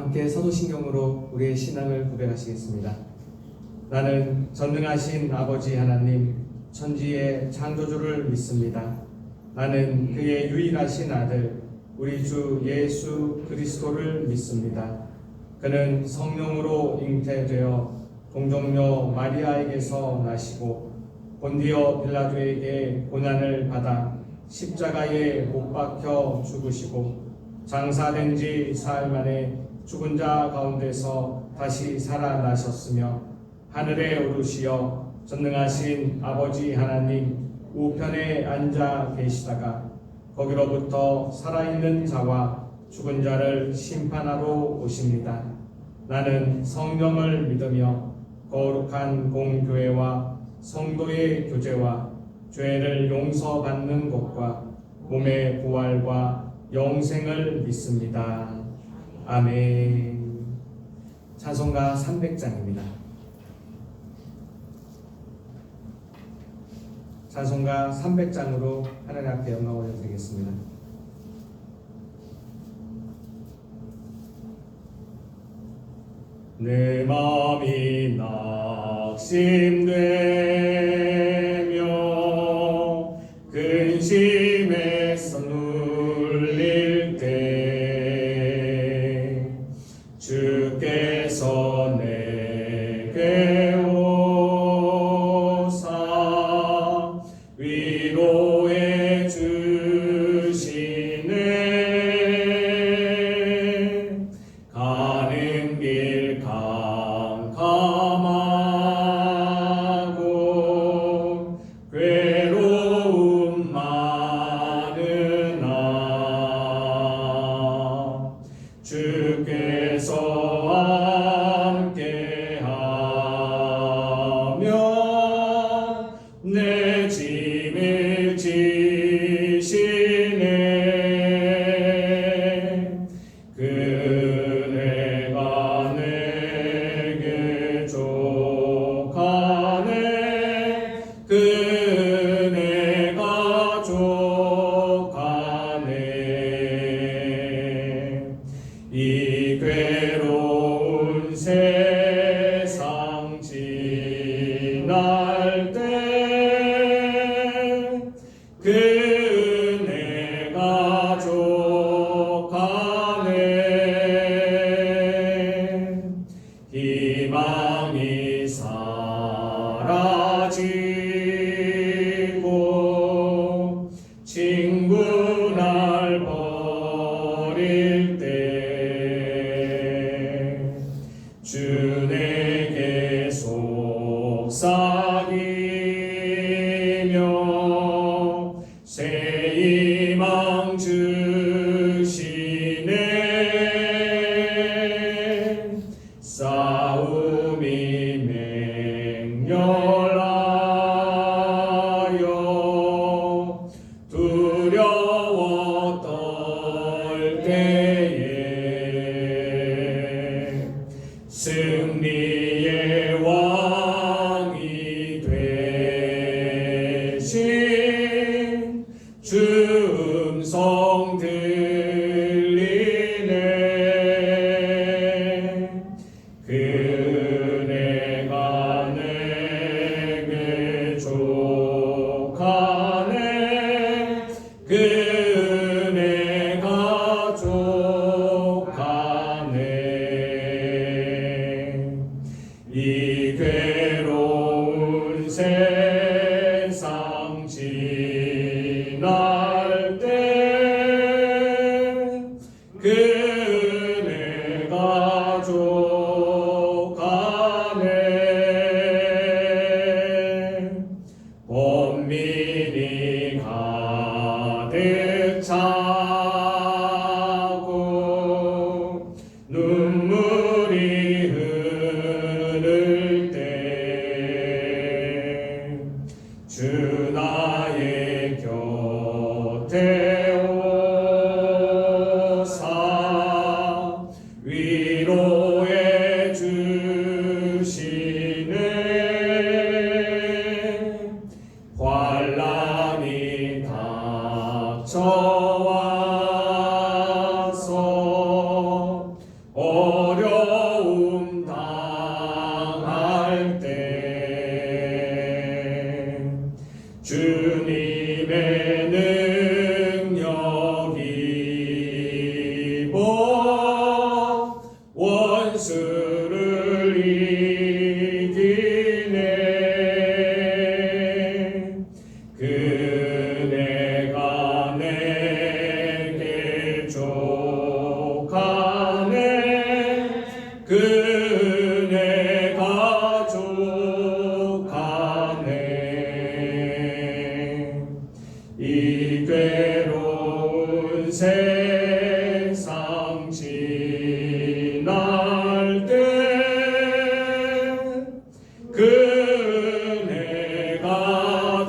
함께 사도신경으로 우리의 신앙을 고백하시겠습니다. 나는 전능하신 아버지 하나님, 천지의 창조주를 믿습니다. 나는 그의 유일하신 아들, 우리 주 예수 그리스도를 믿습니다. 그는 성령으로 잉태되어 동정녀 마리아에게서 나시고 본디오 빌라도에게 고난을 받아 십자가에 못 박혀 죽으시고 장사된 지 사흘 만에 죽은 자 가운데서 다시 살아나셨으며 하늘에 오르시어 전능하신 아버지 하나님 우편에 앉아 계시다가 거기로부터 살아있는 자와 죽은 자를 심판하러 오십니다. 나는 성령을 믿으며 거룩한 공교회와 성도의 교제와 죄를 용서받는 것과 몸의 부활과 영생을 믿습니다. 아멘. 찬송가 300장입니다. 찬송가 300장으로 하나님 앞에 영광 올려드리겠습니다. 내 마음이 낙심되며 근심에서 눌릴 때 주께서 내게 오사 위로해 주시네. 가는 길 캄캄하고 괴로움 많으나 주께서 함께하며 내 짐을 지시네. 그네가 내게 족하네. 그네가 족하네. 이 괴로운 세상 지날 때 그네가 족하네. 희망이 사라지고 친구 날 버릴 때 주 내게 속삭이며 새 희망 주시네. 싸움이 맹렬하여 두려워 떨 때에 승리의 왕이 되신 주 음성 들리네. 그네가 내게 족하네. 그네가 족하네. 이 괴로운 세상 지날 때 그네가 족하네. 번민이 가득 차고 눈물이 흐를 때 주 나의 곁에 오사 위로해 주시네. 환난이 닥쳐와서 어려움 당할 때 주님의 능력이 입어 원수를 이기네. 그네가 내게 족하네. 그네가 족하네. 이 괴로운 세상 지날 때 그네가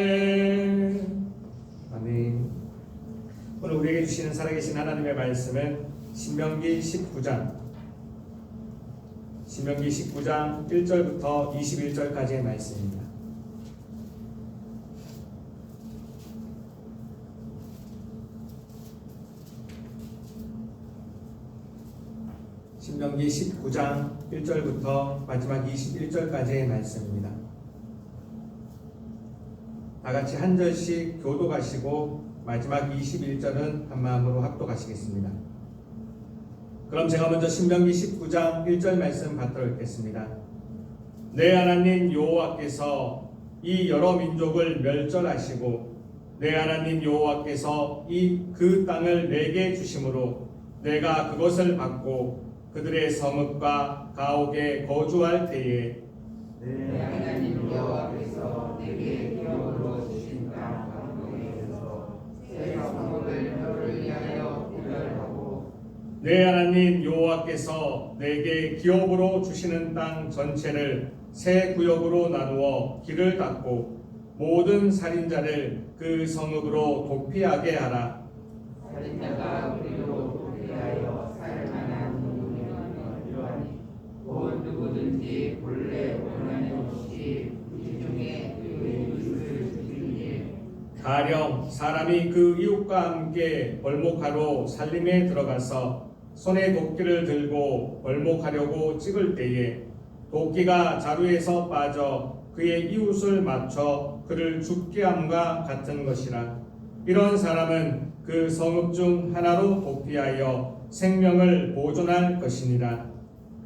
족하네. 아멘. 오늘 우리에게 주시는 살아계신 하나님의 말씀은 신명기 19장 1절부터 21절까지의 말씀입니다. 신명기 19장 1절부터 마지막 21절까지의 말씀입니다. 다 같이 한 절씩 교독하시고 마지막 21절은 한 마음으로 합독하시겠습니다. 그럼 제가 먼저 신명기 19장 1절 말씀 받들어 읽겠습니다. 내 하나님 여호와께서 이 여러 민족을 멸절하시고 내 하나님 여호와께서 그 땅을 내게 주심으로 내가 그것을 받고 그들의 성읍과 가옥에 거주할 때에 내 하나님 여호와께서 내게 기업으로 주신 땅 강동에서 새 성읍을 너를 위하여 구별하고 내 하나님 여호와께서 내게 기업으로 주시는 땅 전체를 세 구역으로 나누어 길을 닫고 모든 살인자를 그 성읍으로 도피하게 하라. 살인자가 우리로 도피하여 살 만한 누구면 이러하니 곧 누구든지 본래 원하는 것이 이 중에 그 이웃을 죽이니 가령 사람이 그 이웃과 함께 벌목하러 살림에 들어가서 손에 도끼를 들고 벌목하려고 찍을 때에 도끼가 자루에서 빠져 그의 이웃을 맞춰 그를 죽게 함과 같은 것이라. 이런 사람은 그 성읍 중 하나로 도피하여 생명을 보존할 것이니라.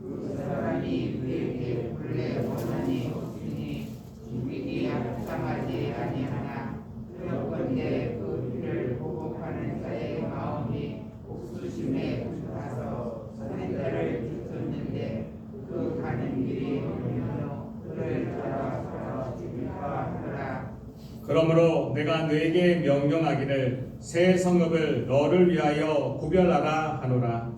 그 사람이 그에게 본래 원한이 없으니 죽이기 합당하지 아니하나 그런데 그 일을 보복하는 자의 마음이 복수심에 불타서 살인자를 뒤쫓는데 그 가는 길이 없으며 그를 따라 죽일까 하라. 그러므로 내가 너에게 명령하기를 새 성읍을 너를 위하여 구별하라 하노라.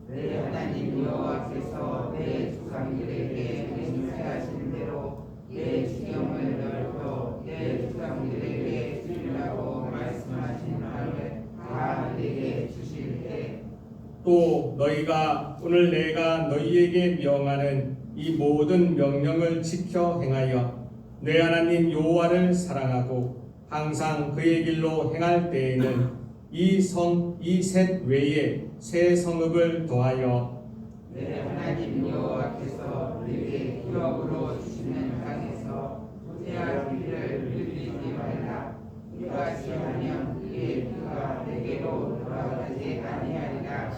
내 하나님 여호와께서 내 조상들에게 맹세하신 대로 내 지경을 넓혀 내 조상들에게 주리라고 말씀하신 바를 다 내게 주실 때 또 너희가 오늘 내가 너희에게 명하는 이 모든 명령을 지켜 행하여 내 하나님 여호와를 사랑하고 항상 그의 길로 행할 때에는 이 셋 외에 새 성읍을 더하여 내 하나님 여호와께서 내게 기업으로 주시는 땅에서 후퇴하기를 늘리지 말라. 이같이 하면 그의 피가 내게로 돌아가지 아니하리라.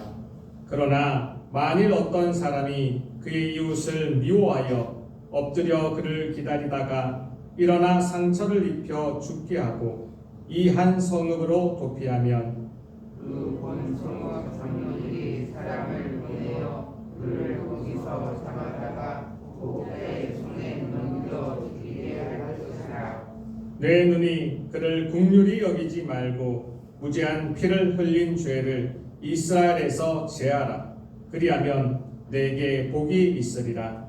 그러나 만일 어떤 사람이 그의 이웃을 미워하여 엎드려 그를 기다리다가 일어나 상처를 입혀 죽게 하고 이 한 성읍으로 도피하면 그 본 성읍 장로들이 사람을 보내어 그를 거기서 잡아다가 목자의 손에 넘겨 죽이게 할 것이라. 내 눈이 그를 긍휼히 여기지 말고 무죄한 피를 흘린 죄를 이스라엘에서 제하라. 그리하면 내게 복이 있으리라.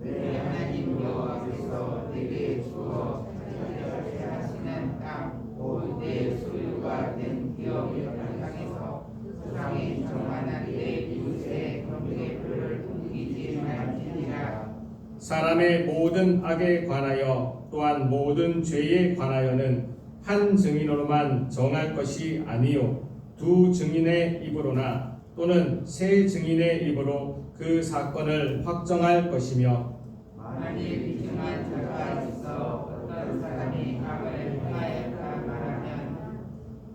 내 하나님 여호와께서 내게 주어 차지하게 하시는 땅 곧 내 소유가 된 기업의 땅에서 세상에 정하는 내 이웃의 경계의 표를 숨기지 말지니라. 사람의 모든 악에 관하여 또한 모든 죄에 관하여는 한 증인으로만 정할 것이 아니요 두 증인의 입으로나 또는 세 증인의 입으로 그 사건을 확정할 것이며 만일 위증한 자가 있어 어떤 사람이 악을 행하였다 말하면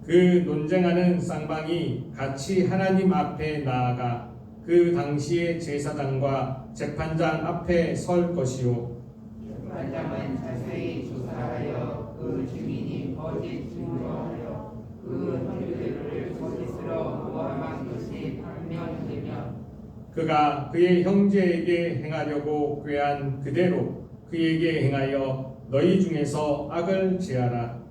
그 논쟁하는 쌍방이 같이 하나님 앞에 나아가 그 당시의 제사장과 재판장 앞에 설 것이요 재판장은 자세히 조사하여 그 증인이 거짓 증거하여 그 형제를 거짓으로 모함한 것이 판명되면 그가 그의 형제에게 행하려고 꾀한 그대로 그에게 행하여 너희 중에서 악을 제하라.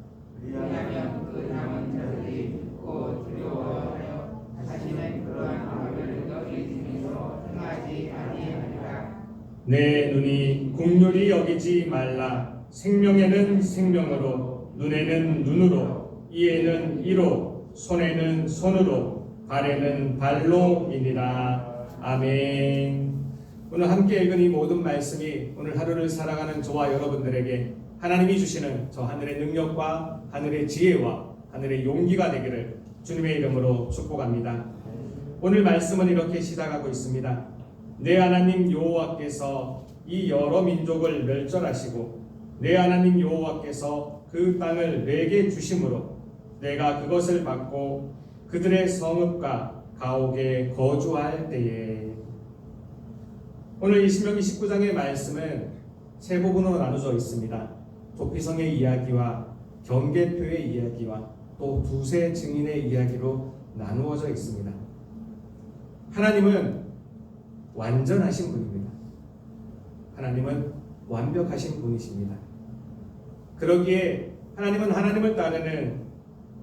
왜냐하면 그 남은 자들이 듣고 두려워하여 다시는 그러한 악을 너희 중에서 행하지 아니하리라. 내 눈이 국률이 여기지 말라. 생명에는 생명으로, 눈에는 눈으로, 이에는 이로, 손에는 손으로, 발에는 발로이니라. 아멘. 오늘 함께 읽은 이 모든 말씀이 오늘 하루를 살아가는 저와 여러분들에게 하나님이 주시는 저 하늘의 능력과 하늘의 지혜와 하늘의 용기가 되기를 주님의 이름으로 축복합니다. 오늘 말씀은 이렇게 시작하고 있습니다. 내 하나님 여호와께서 이 여러 민족을 멸절하시고 내 하나님 여호와께서 그 땅을 내게 주심으로 내가 그것을 받고 그들의 성읍과 가옥에 거주할 때에. 오늘 이 신명기 19장의 말씀은 세 부분으로 나누어져 있습니다. 도피성의 이야기와 경계표의 이야기와 또 두세 증인의 이야기로 나누어져 있습니다. 하나님은 완전하신 분입니다. 하나님은 완벽하신 분이십니다. 그러기에 하나님은 하나님을 따르는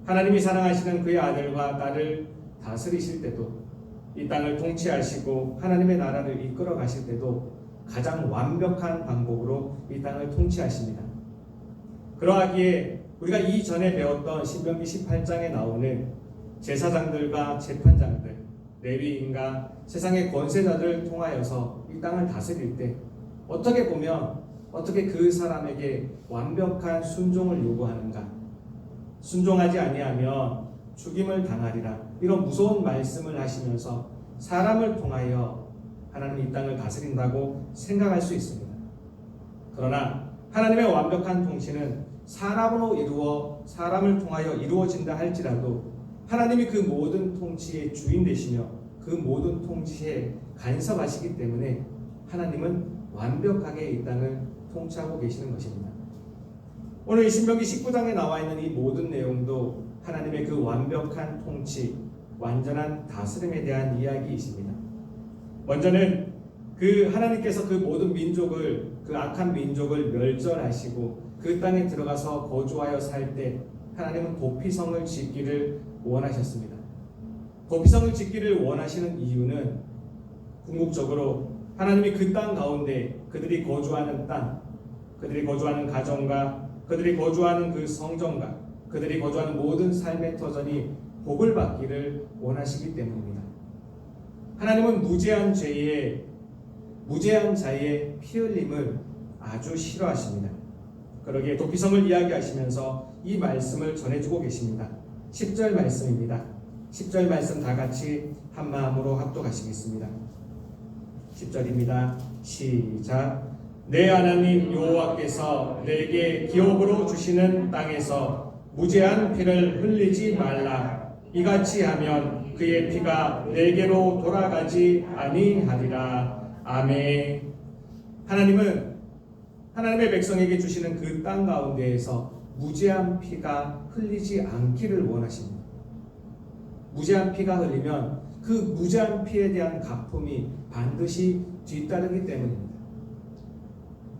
하나님이 사랑하시는 그의 아들과 딸을 다스리실 때도 이 땅을 통치하시고 하나님의 나라를 이끌어 가실 때도 가장 완벽한 방법으로 이 땅을 통치하십니다. 그러하기에 우리가 이전에 배웠던 신명기 18장에 나오는 제사장들과 재판장들, 레위인과 세상의 권세자들을 통하여서 이 땅을 다스릴 때 어떻게 보면 어떻게 그 사람에게 완벽한 순종을 요구하는가? 순종하지 아니하면 죽임을 당하리라. 이런 무서운 말씀을 하시면서 사람을 통하여 하나님이 이 땅을 다스린다고 생각할 수 있습니다. 그러나 하나님의 완벽한 통치는 사람으로 이루어 사람을 통하여 이루어진다 할지라도 하나님이 그 모든 통치의 주인 되시며 그 모든 통치에 간섭하시기 때문에 하나님은 완벽하게 이 땅을 통치하고 계시는 것입니다. 오늘 이 신명기 19장에 나와 있는 이 모든 내용도 하나님의 그 완벽한 통치, 완전한 다스림에 대한 이야기이십니다. 먼저는 그 하나님께서 그 모든 민족을, 그 악한 민족을 멸절하시고 그 땅에 들어가서 거주하여 살 때 하나님은 도피성을 짓기를 원하셨습니다. 도피성을 짓기를 원하시는 이유는 궁극적으로 하나님이 그 땅 가운데 그들이 거주하는 땅, 그들이 거주하는 가정과 그들이 거주하는 그 성전과 그들이 거주하는 모든 삶의 터전이 복을 받기를 원하시기 때문입니다. 하나님은 무죄한 자의 피 흘림을 아주 싫어하십니다. 그러기에 도피성을 이야기하시면서 이 말씀을 전해주고 계십니다. 10절 말씀입니다. 10절 말씀 다 같이 한 마음으로 합독하시겠습니다. 10절입니다. 시작. 내 하나님 여호와께서 내게 기업으로 주시는 땅에서 무죄한 피를 흘리지 말라. 이같이 하면 그의 피가 내게로 돌아가지 아니하리라. 아멘. 하나님은 하나님의 백성에게 주시는 그 땅 가운데에서 무죄한 피가 흘리지 않기를 원하십니다. 무죄한 피가 흘리면 그 무죄한 피에 대한 갚음이 반드시 뒤따르기 때문입니다.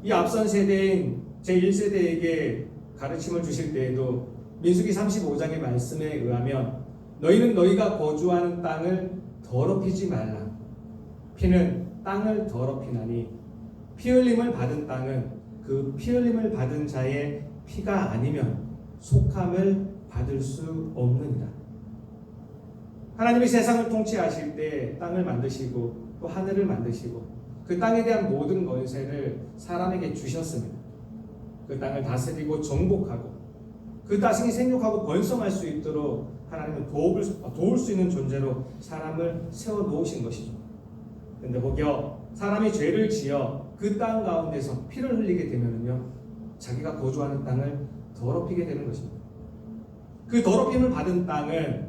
이 앞선 세대인 제1세대에게 가르침을 주실 때에도 민수기 35장의 말씀에 의하면 너희는 너희가 거주하는 땅을 더럽히지 말라. 피는 땅을 더럽히나니 피 흘림을 받은 땅은 그 피 흘림을 받은 자의 피가 아니면 속함을 받을 수 없느니라. 하나님이 세상을 통치하실 때 땅을 만드시고 또 하늘을 만드시고 그 땅에 대한 모든 권세를 사람에게 주셨습니다. 그 땅을 다스리고 정복하고 그 땅이 생육하고 번성할 수 있도록 하나님은 도울 수 있는 존재로 사람을 세워 놓으신 것이죠. 근데 거기요, 사람이 죄를 지어 그 땅 가운데서 피를 흘리게 되면은요, 자기가 거주하는 땅을 더럽히게 되는 것입니다. 그 더럽힘을 받은 땅은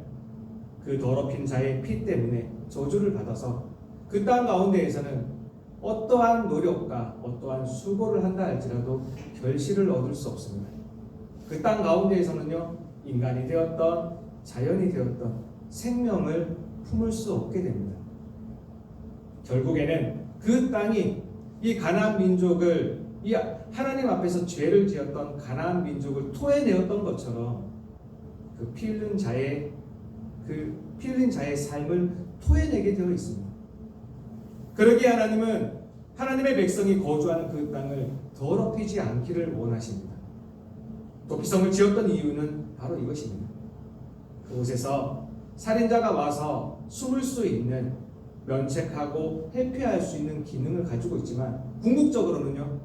그 더럽힌 자의 피 때문에 저주를 받아서 그 땅 가운데에서는 어떠한 노력과 어떠한 수고를 한다 할지라도 결실을 얻을 수 없습니다. 그 땅 가운데에서는요, 인간이 되었던 자연이 되었던 생명을 품을 수 없게 됩니다. 결국에는 그 땅이 이 가나안 민족을, 이 하나님 앞에서 죄를 지었던 가나안 민족을 토해내었던 것처럼 그 피 흘린 자의 삶을 토해내게 되어 있습니다. 그러기에 하나님은 하나님의 백성이 거주하는 그 땅을 더럽히지 않기를 원하십니다. 도피성을 지었던 이유는 바로 이것입니다. 그곳에서 살인자가 와서 숨을 수 있는, 면책하고 회피할 수 있는 기능을 가지고 있지만, 궁극적으로는요,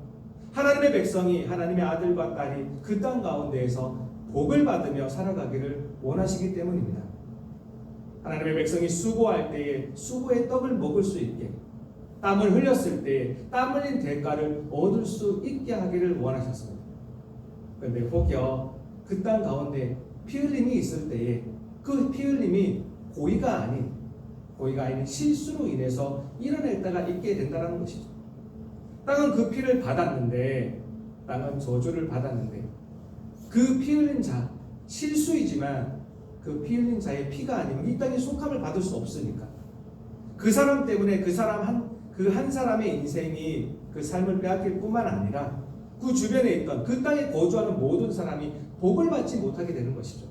하나님의 백성이, 하나님의 아들과 딸이 그 땅 가운데에서 복을 받으며 살아가기를 원하시기 때문입니다. 하나님의 백성이 수고할 때에 수고의 떡을 먹을 수 있게, 땀을 흘렸을 때에 땀 흘린 대가를 얻을 수 있게 하기를 원하셨습니다. 그런데 혹여 그 땅 가운데 피 흘림이 있을 때에 그 피 흘림이 고의가 아닌 실수로 인해서 일어날 때가 있게 된다는 것이죠. 땅은 그 피를 받았는데, 땅은 저주를 받았는데, 그 피 흘린 자, 실수이지만 그 피 흘린 자의 피가 아니면 이 땅에 속함을 받을 수 없으니까, 그 사람 때문에 그 한 사람의 인생이 그 삶을 빼앗길 뿐만 아니라 그 주변에 있던 그 땅에 거주하는 모든 사람이 복을 받지 못하게 되는 것이죠.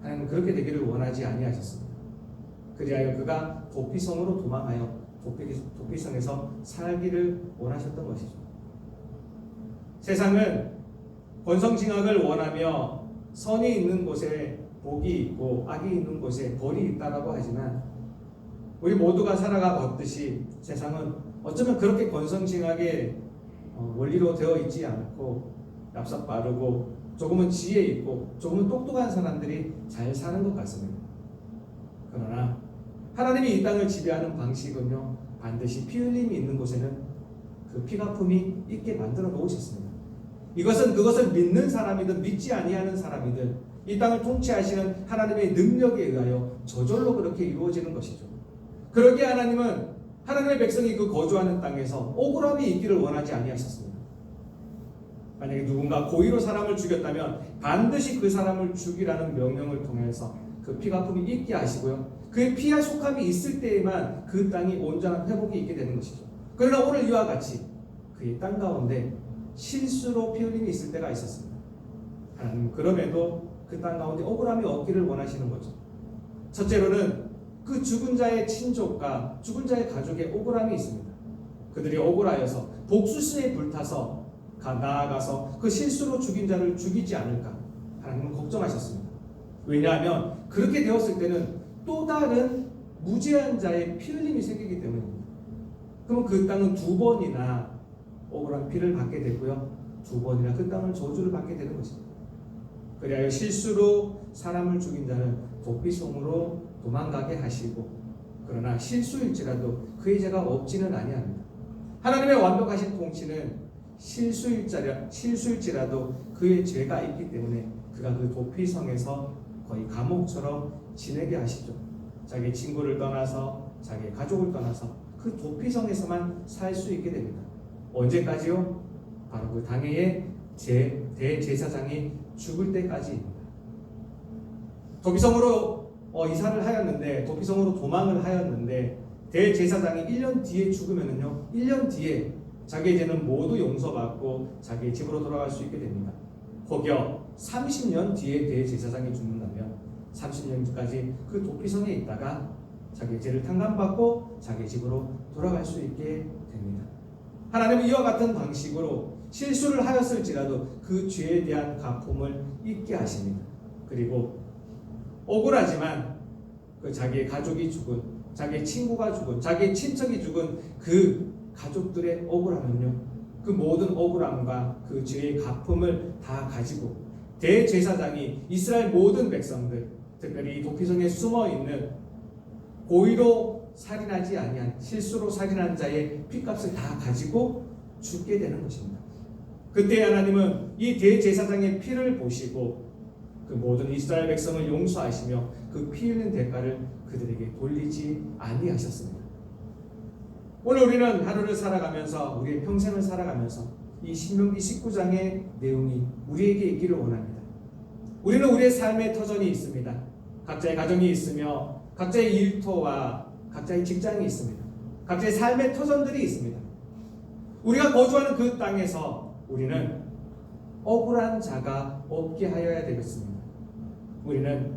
하나님은 그렇게 되기를 원하지 아니하셨습니다. 그리하여 그가 도피성으로 도망하여 도피성에서 살기를 원하셨던 것이죠. 세상은 권성징악을 원하며 선이 있는 곳에 복이 있고 악이 있는 곳에 벌이 있다라고 하지만, 우리 모두가 살아가 봤듯이 세상은 어쩌면 그렇게 권성징악의 원리로 되어 있지 않고 얍삽 빠르고 조금은 지혜 있고 조금은 똑똑한 사람들이 잘 사는 것 같습니다. 그러나 하나님이 이 땅을 지배하는 방식은요, 반드시 피 흘림이 있는 곳에는 그 피가품이 있게 만들어 놓으셨습니다. 그것을 믿는 사람이든 믿지 아니하는 사람이든 이 땅을 통치하시는 하나님의 능력에 의하여 저절로 그렇게 이루어지는 것이죠. 그러기에 하나님은 하나님의 백성이 그 거주하는 땅에서 억울함이 있기를 원하지 아니하셨습니다. 만약에 누군가 고의로 사람을 죽였다면 반드시 그 사람을 죽이라는 명령을 통해서 그 피가품이 있게 하시고요, 그의 피할 속함이 있을 때에만 그 땅이 온전한 회복이 있게 되는 것이죠. 그러나 오늘 이와 같이 그의 땅 가운데 실수로 피 흘림이 있을 때가 있었습니다. 하나님은 그럼에도 그 땅 가운데 억울함이 없기를 원하시는 거죠. 첫째로는 그 죽은 자의 친족과 죽은 자의 가족의 억울함이 있습니다. 그들이 억울하여서 복수심에 불타서 나아가서 그 실수로 죽인 자를 죽이지 않을까 하나님은 걱정하셨습니다. 왜냐하면 그렇게 되었을 때는 또 다른 무죄한 자의 피 흘림이 생기기 때문입니다. 그럼 그 땅은 두 번이나 억울한 피를 받게 되고요, 두 번이나 그 땅을 저주를 받게 되는 것입니다. 그리하여 실수로 사람을 죽인 자는 도피성으로 도망가게 하시고, 그러나 실수일지라도 그의 죄가 없지는 아니합니다. 하나님의 완벽하신 통치는 실수일지라도 그의 죄가 있기 때문에 그가 그 도피성에서 거의 감옥처럼 지내게 하시죠. 자기 친구를 떠나서, 자기 가족을 떠나서 그 도피성에서만 살 수 있게 됩니다. 언제까지요? 바로 그 당해의 대제사장이 죽을 때까지입니다. 도피성으로 이사를 하였는데, 도피성으로 도망을 하였는데, 대제사장이 1년 뒤에 죽으면은요, 1년 뒤에 자기의 죄는 모두 용서받고 자기의 집으로 돌아갈 수 있게 됩니다. 혹여 30년 뒤에 대제사장이 죽는다면 30년까지 그 도피성에 있다가 자기의 죄를 탕감받고 자기의 집으로 돌아갈 수 있게 됩니다. 하나님은 이와 같은 방식으로 실수를 하였을지라도 그 죄에 대한 갚음을 잊게 하십니다. 그리고 억울하지만 그 자기의 가족이 죽은, 자기의 친구가 죽은, 자기의 친척이 죽은 그 가족들의 억울함은요, 그 모든 억울함과 그 죄의 갚음을 다 가지고 대제사장이 이스라엘 모든 백성들, 특별히 이 도피성에 숨어 있는 고의로 살인하지 아니한 실수로 살인한 자의 핏값을 다 가지고 죽게 되는 것입니다. 그때 하나님은 이 대제사장의 피를 보시고 그 모든 이스라엘 백성을 용서하시며 그 피 흘린 대가를 그들에게 돌리지 아니하셨습니다. 오늘 우리는 하루를 살아가면서 우리의 평생을 살아가면서 이 신명기 19장의 내용이 우리에게 있기를 원합니다. 우리는 우리의 삶의 터전이 있습니다. 각자의 가정이 있으며 각자의 일터와 각자의 직장이 있습니다. 각자의 삶의 터전들이 있습니다. 우리가 거주하는 그 땅에서 우리는 억울한 자가 없게 하여야 되겠습니다. 우리는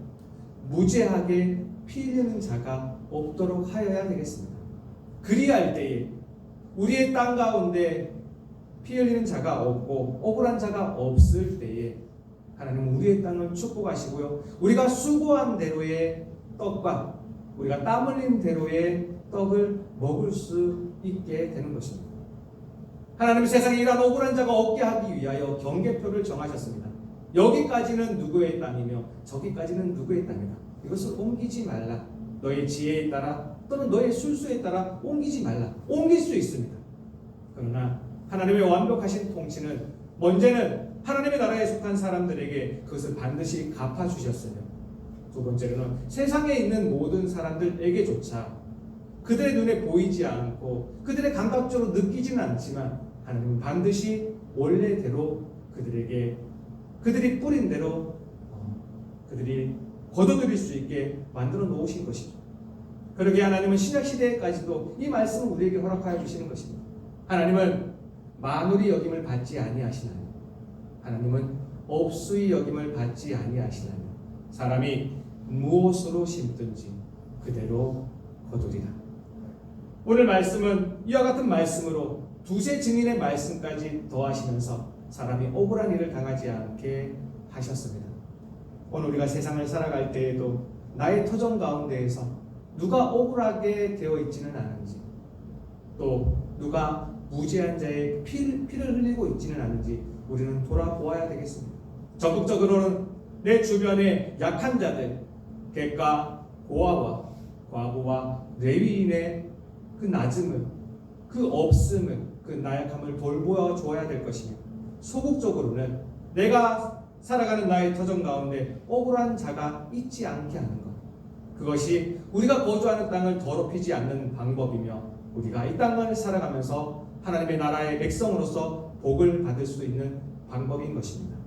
무죄하게 피 흘리는 자가 없도록 하여야 되겠습니다. 그리할 때에 우리의 땅 가운데 피 흘리는 자가 없고 억울한 자가 없을 때에 하나님은 우리의 땅을 축복하시고요. 우리가 수고한 대로의 떡과 우리가 땀 흘린 대로의 떡을 먹을 수 있게 되는 것입니다. 하나님은 세상에 이러한 억울한 자가 없게 하기 위하여 경계표를 정하셨습니다. 여기까지는 누구의 땅이며 저기까지는 누구의 땅이다. 이것을 옮기지 말라. 너의 지혜에 따라 또는 너의 술수에 따라 옮기지 말라. 옮길 수 있습니다. 그러나 하나님의 완벽하신 통치는 먼저는 하나님의 나라에 속한 사람들에게 그것을 반드시 갚아주셨으며 두 번째로는 세상에 있는 모든 사람들에게조차 그들의 눈에 보이지 않고 그들의 감각적으로 느끼지는 않지만 하나님은 반드시 원래대로 그들에게 그들이 뿌린 대로 그들이 거둬들일 수 있게 만들어 놓으신 것이죠. 그러기에 하나님은 신약시대까지도 이 말씀을 우리에게 허락하여 주시는 것입니다. 하나님은 만울이 여김을 받지 아니하시나니 하나님은 업수의 여김을 받지 아니하시나니 사람이 무엇으로 심든지 그대로 거두리라. 오늘 말씀은 이와 같은 말씀으로 두세 증인의 말씀까지 더하시면서 사람이 억울한 일을 당하지 않게 하셨습니다. 오늘 우리가 세상을 살아갈 때에도 나의 터전 가운데에서 누가 억울하게 되어 있지는 않은지 또 누가 무죄한 자의 피를 흘리고 있지는 않은지 우리는 돌아보아야 되겠습니다. 적극적으로는 내 주변의 약한 자들, 객과 고아와 과부와 레위인의 그 낮음을, 그 없음을, 그 나약함을 돌보아 줘야 될 것이며 소극적으로는 내가 살아가는 나의 터전 가운데 억울한 자가 있지 않게 하는 것, 그것이 우리가 거주하는 땅을 더럽히지 않는 방법이며 우리가 이 땅을 살아가면서 하나님의 나라의 백성으로서 복을 받을 수 있는 방법인 것입니다.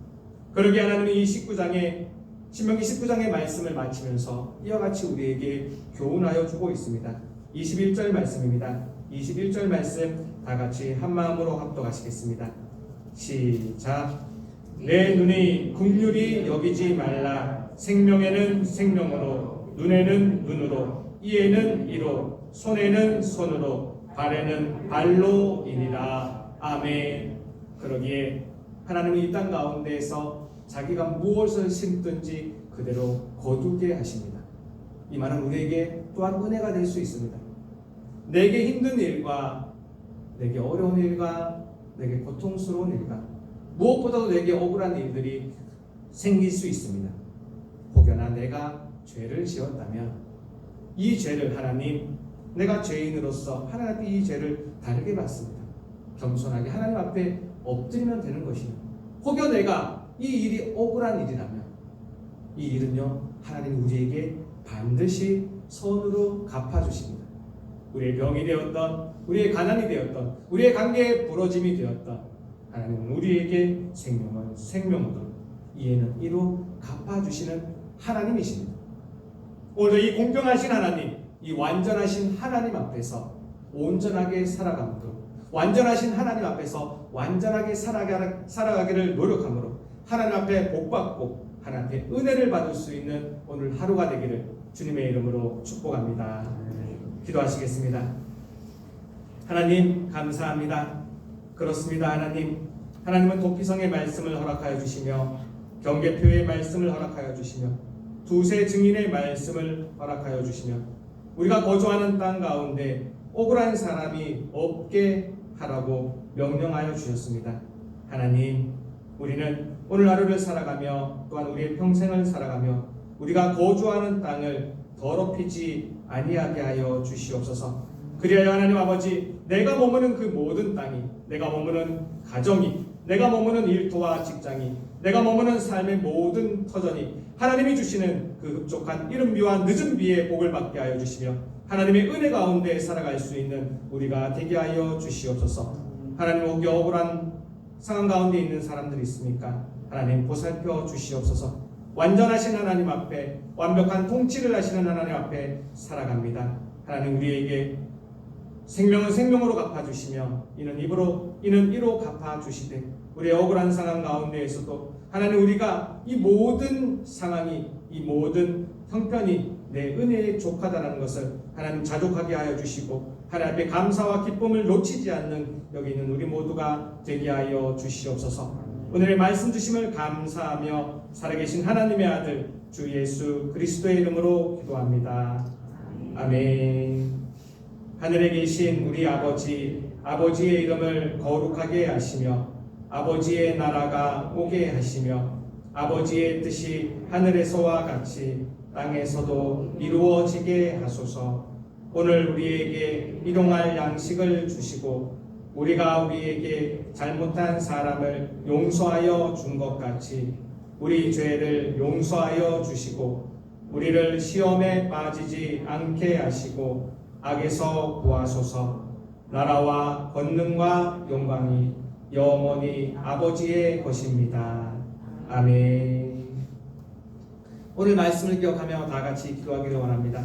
그러기에 하나님은 이 신명기 19장의 말씀을 마치면서 이와 같이 우리에게 교훈하여 주고 있습니다. 21절 말씀입니다. 21절 말씀 다 같이 한 마음으로 합독하시겠습니다. 시작. 내 눈이 긍휼히 여기지 말라. 생명에는 생명으로, 눈에는 눈으로, 이에는 이로, 손에는 손으로, 발에는 발로이니라. 아멘. 그러기에 하나님은 이 땅 가운데에서 자기가 무엇을 심든지 그대로 거두게 하십니다. 이 말은 우리에게 또한 은혜가 될 수 있습니다. 내게 힘든 일과 내게 어려운 일과 내게 고통스러운 일과 무엇보다도 내게 억울한 일들이 생길 수 있습니다. 혹여나 내가 죄를 지었다면 이 죄를 하나님, 내가 죄인으로서 하나님 앞에 이 죄를 다르게 받습니다. 겸손하게 하나님 앞에 엎드리면 되는 것이요. 혹여 내가 이 일이 억울한 일이라면 이 일은요 하나님 우리에게 반드시 선으로 갚아주십니다. 우리의 병이 되었던, 우리의 가난이 되었던, 우리의 관계의 부러짐이 되었던 하나님은 우리에게 생명은 생명으로, 이에는 이로 갚아주시는 하나님이십니다. 오늘 이 공평하신 하나님, 이 완전하신 하나님 앞에서 온전하게 살아감으로, 완전하신 하나님 앞에서 완전하게 살아가기를 노력함으로 하나님 앞에 복받고 하나님 앞에 은혜를 받을 수 있는 오늘 하루가 되기를 주님의 이름으로 축복합니다. 기도하시겠습니다. 하나님 감사합니다. 그렇습니다. 하나님은 도피성의 말씀을 허락하여 주시며 경계표의 말씀을 허락하여 주시며 두세 증인의 말씀을 허락하여 주시며 우리가 거주하는 땅 가운데 억울한 사람이 없게 하라고 명령하여 주셨습니다. 하나님, 우리는 오늘 하루를 살아가며 또한 우리의 평생을 살아가며 우리가 거주하는 땅을 더럽히지 아니하게 하여 주시옵소서. 그리하여 하나님 아버지, 내가 머무는 그 모든 땅이, 내가 머무는 가정이, 내가 머무는 일터와 직장이, 내가 머무는 삶의 모든 터전이 하나님이 주시는 그 흡족한 이른 비와 늦은 비의 복을 받게 하여 주시며 하나님의 은혜 가운데 살아갈 수 있는 우리가 되게 하여 주시옵소서. 하나님, 혹여 억울한 상황 가운데 있는 사람들이 있습니까? 하나님 보살펴 주시옵소서. 완전하신 하나님 앞에, 완벽한 통치를 하시는 하나님 앞에 살아갑니다. 하나님, 우리에게 생명은 생명으로 갚아주시며 이는 이로 갚아주시되 우리의 억울한 상황 가운데에서도 하나님, 우리가 이 모든 상황이, 이 모든 형편이 내 은혜에 족하다는 것을 하나님 자족하게 하여 주시고 하나님 앞에 감사와 기쁨을 놓치지 않는 여기 있는 우리 모두가 되게 하여 주시옵소서. 오늘의 말씀 주심을 감사하며 살아계신 하나님의 아들 주 예수 그리스도의 이름으로 기도합니다. 아멘. 하늘에 계신 우리 아버지, 아버지의 이름을 거룩하게 하시며 아버지의 나라가 오게 하시며 아버지의 뜻이 하늘에서와 같이 땅에서도 이루어지게 하소서. 오늘 우리에게 일용할 양식을 주시고 우리가 우리에게 잘못한 사람을 용서하여 준 것 같이 우리 죄를 용서하여 주시고 우리를 시험에 빠지지 않게 하시고 악에서 구하소서. 나라와 권능과 영광이 영원히 아버지의 것입니다. 아멘. 오늘 말씀을 기억하며 다 같이 기도하기를 원합니다.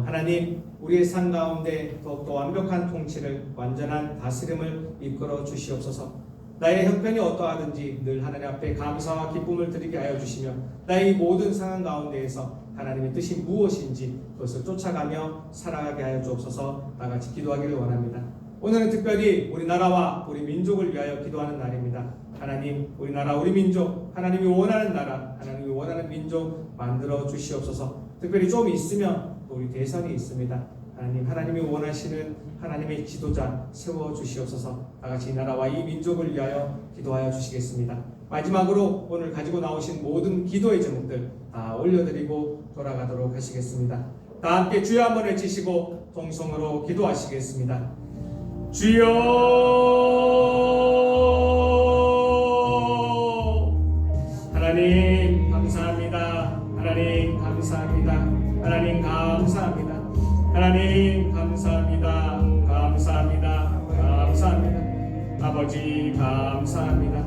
하나님, 우리의 삶 가운데 더욱더 완벽한 통치를, 완전한 다스림을 이끌어 주시옵소서. 나의 형편이 어떠하든지 늘 하나님 앞에 감사와 기쁨을 드리게 하여 주시며 나의 모든 상황 가운데에서 하나님의 뜻이 무엇인지 그것을 쫓아가며 살아가게 하여 주옵소서. 다 같이 기도하기를 원합니다. 오늘은 특별히 우리나라와 우리 민족을 위하여 기도하는 날입니다. 하나님, 우리나라, 우리 민족, 하나님이 원하는 나라, 하나님이 원하는 민족 만들어 주시옵소서. 특별히 좀 있으면 또 우리 대선이 있습니다. 하나님, 하나님이 원하시는 하나님의 지도자 세워 주시옵소서. 다 같이 이 나라와 이 민족을 위하여 기도하여 주시겠습니다. 마지막으로 오늘 가지고 나오신 모든 기도의 제목들 다 올려드리고 돌아가도록 하시겠습니다. 다 함께 주여 한번 외치시고 통성으로 기도하시겠습니다. 주여, 하나님 감사합니다. 하나님 감사합니다. 하나님 감사합니다. 하나님 감사합니다. 감사합니다. 감사합니다. 아버지 감사합니다.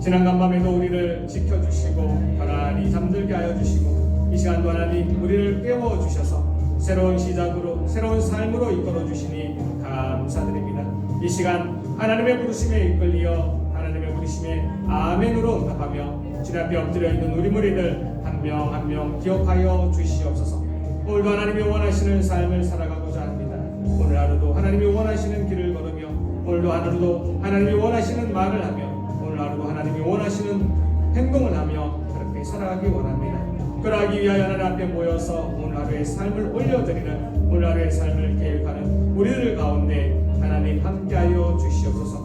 지난 간밤에도 우리를 지켜주시고 편안히 잠들게 하여 주시고 이 시간도 하나님 우리를 깨워주셔서 새로운 시작으로 새로운 삶으로 이끌어 주시니 감사드립니다. 이 시간 하나님의 부르심에 이끌리어 하나님의 부르심에 아멘으로 응답하며 주님 앞에 엎드려 있는 우리 무리들 한 명 한 명 기억하여 주시옵소서. 오늘도 하나님이 원하시는 삶을 살아가고자 합니다. 오늘 하루도 하나님이 원하시는 길을 걸으며 오늘도 하루도 하나님이 원하시는 말을 하며 오늘 하루도 하나님이 원하시는 행동을 하며 그렇게 살아가기 원합니다. 그러하기 위하여 하나님 앞에 모여서 오늘 하루의 삶을 올려드리는 오늘 하루의 삶을 계획하는 우리들 가운데 하나님 함께하여 주시옵소서.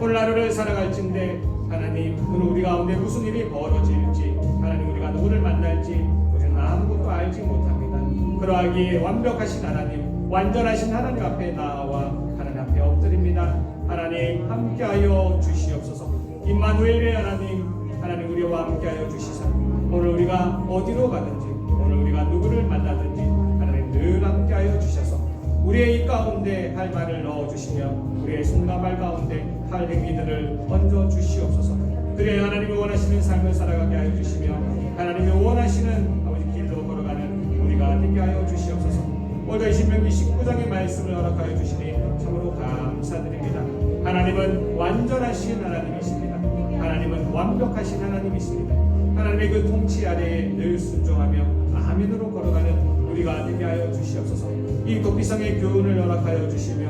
오늘 하루를 살아갈진데 하나님 오늘 우리 가운데 무슨 일이 벌어질지 하나님 우리가 누구를 만날지 우리는 아무것도 알지 못합니다. 그러하기에 완벽하신 하나님, 완전하신 하나님 앞에 나와 하나님 앞에 엎드립니다. 하나님 함께하여 주시옵소서. 임마누엘의 하나님, 하나님 우리와 함께하여 주시사 오늘 우리가 어디로 가든지 오늘 우리가 누구를 만나든지 하나님 늘 함께하여 주셔서 우리의 입 가운데 할 말을 넣어주시며 우리의 손과 발 가운데 할 행위들을 얹어 주시옵소서. 그래야 하나님이 원하시는 삶을 살아가게 하여 주시며 하나님이 원하시는 아버지 길로 걸어가는 우리가 되게 하여 주시옵소서. 오늘 신명기 19장의 말씀을 허락하여 주시니 참으로 감사드립니다. 하나님은 완전하신 하나님이십니다. 하나님은 완벽하신 하나님이십니다. 하나님의 그 통치 아래에 늘 순종하며 아멘으로 걸어가는 우리가 되게 하여 주시옵소서. 이 도피성의 교훈을 허락하여 주시며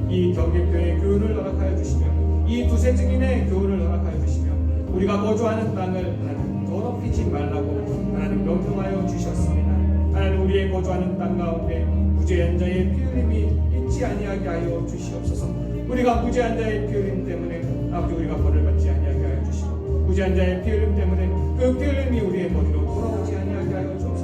이 경계표의 교훈을 허락하여 주시며 이 두세 증인의 교훈을 허락하여 주시며 우리가 거주하는 땅을 하나님 더럽히지 말라고 하나님 명령하여 주셨습니다. 하나님 우리의 거주하는 땅 가운데 무죄한 자의 피 흘림이 있지 아니하게 하여 주시옵소서. 우리가 무죄한 자의 피 흘림 때문에 아버지 우리가 벌을 받지 아니하게 하여 주시고 무죄한 자의 피 흘림 때문에 그 피 흘림이 우리의 머리로 돌아오지 아니하게 하여 주옵소서.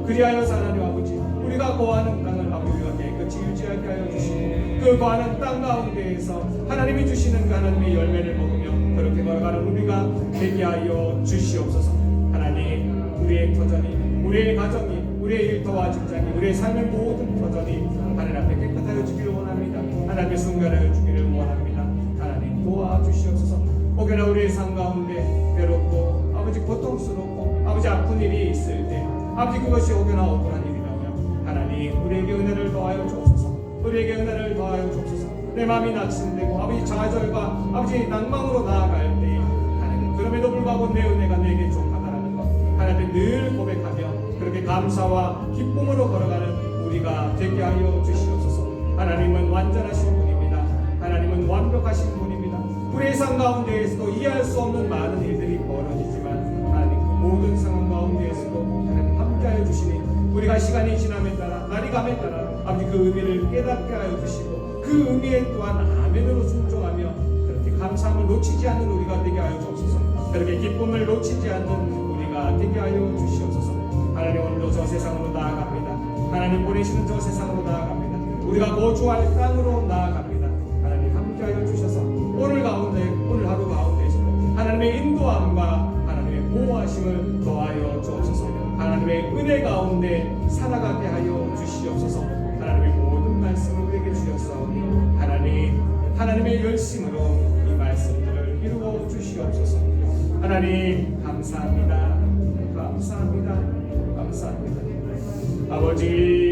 그리하여서 하나님 아버지 우리가 거하는 땅을 아버지 우리가 깨끗이 유지하게 하여 주시고 그 거하는 땅 가운데에서 하나님이 주시는 그 하나님의 열매를 먹으며 그렇게 걸어가는 우리가 되게 하여 주시옵소서. 하나님 우리의 터전이 우리의 가정이 우리의 일터와 직장이 우리의 삶의 모든 터전이 하나님 앞에 깨끗하여 주기를 원합니다. 하나님 앞에 순결하여 주기를 원합니다. 하나님 도와주시옵소서. 혹여나 우리의 삶 가운데 괴롭고 아버지 고통스럽고 아버지 아픈 일이 있을 때 아버지 그것이 혹여나 억울한 일이라면 하나님 우리에게 은혜를 더하여 주옵소서. 우리에게 은혜를 더하여 주옵소서. 내 마음이 낙심되고 아버지 좌절과 아버지 낭망으로 나아갈 때 하나님 그럼에도 불구하고 내 은혜가 내게 족하다라는 것 하나님 늘 고백하며 그렇게 감사와 기쁨으로 걸어가는 우리가 되게 하여 주시옵소서. 하나님은 완전하신 분입니다. 하나님은 완벽하신 분입니다. 우리의 삶 가운데에서도 이해할 수 없는 많은 일들이 벌어지지만 하나님 그 모든 상황 가운데에서도 하나님 함께하여 주시니 우리가 시간이 지남에 따라 날이 감에 따라 아버지 그 의미를 깨닫게 하여 주시고 그 의미에 또한 아멘으로 순종하며 그렇게 감사함을 놓치지 않는 우리가 되게 하여 주옵소서. 그렇게 기쁨을 놓치지 않는 우리가 되게 하여 주시옵소서. 하나님 오늘도 저 세상으로 나아갑니다. 하나님 보내시는 저 세상으로 나아갑니다. 우리가 거주할 땅으로 나아갑니다. 하나님 함께하여 주셔서 오늘 하루 가운데에서도 하나님의 인도함과 하나님의 보호하심을 더하여 주옵소서. 하나님의 은혜 가운데 살아가게 하여 주시옵소서. 하나님의 모든 말씀을 우리에게 주셨사오니 하나님의 열심으로 이 말씀들을 이루어 주시옵소서. 하나님 감사합니다. 감사합니다. 감사합니다. 아버지